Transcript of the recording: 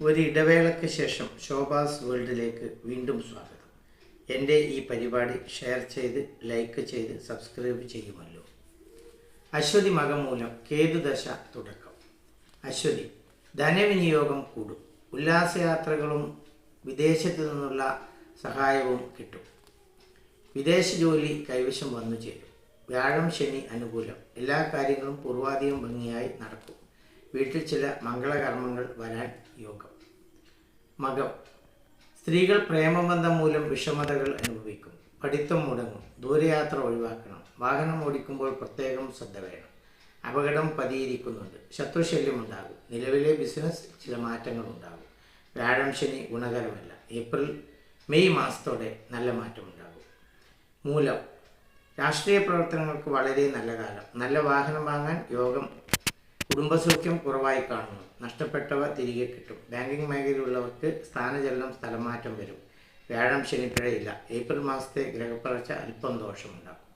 ഒരു ഇടവേളയ്ക്ക് ശേഷം ശോഭാസ് വേൾഡിലേക്ക് വീണ്ടും സ്വാഗതം. എൻ്റെ ഈ പരിപാടി ഷെയർ ചെയ്ത് ലൈക്ക് ചെയ്ത് സബ്സ്ക്രൈബ് ചെയ്യുമല്ലോ. അശ്വതി മകം മൂലം കേതുദശ തുടക്കം. അശ്വതി ധനവിനിയോഗം കൂടും. ഉല്ലാസയാത്രകളും വിദേശത്തു നിന്നുള്ള സഹായവും കിട്ടും. വിദേശ ജോലി കൈവശം വന്നു ചേരും. വ്യാഴം ശനി അനുകൂലം. എല്ലാ കാര്യങ്ങളും പൂർവാധികം ഭംഗിയായി നടക്കും. വീട്ടിൽ ചില മംഗളകർമ്മങ്ങൾ വരാൻ യോഗം. മകം സ്ത്രീകൾ പ്രേമബന്ധം മൂലം വിഷമതകൾ അനുഭവിക്കും. പഠിത്തം മുടങ്ങും. ദൂരയാത്ര ഒഴിവാക്കണം. വാഹനം ഓടിക്കുമ്പോൾ പ്രത്യേകം ശ്രദ്ധ വേണം. അപകടം പതിയിരിക്കുന്നുണ്ട്. ശത്രുശല്യം ഉണ്ടാകും. നിലവിലെ ബിസിനസ് ചില മാറ്റങ്ങൾ ഉണ്ടാകും. വ്യാഴം ശനി ഗുണകരമല്ല. മെയ് മാസത്തോടെ നല്ല മാറ്റമുണ്ടാകും. മൂലം രാഷ്ട്രീയ പ്രവർത്തനങ്ങൾക്ക് വളരെ നല്ല കാലം. നല്ല വാഹനം വാങ്ങാൻ യോഗം. കുടുംബസൗഖ്യം കുറവായി കാണുന്നു. നഷ്ടപ്പെട്ടവ തിരികെ കിട്ടും. ബാങ്കിങ് മേഖലയിലുള്ളവർക്ക് സ്ഥാനചലനം സ്ഥലമാറ്റം വരും. വ്യാഴം ശനിപ്പിഴയില്ല. ഏപ്രിൽ മാസത്തെ ഗ്രഹപ്പകർച്ച അല്പം ദോഷമുണ്ടാകും.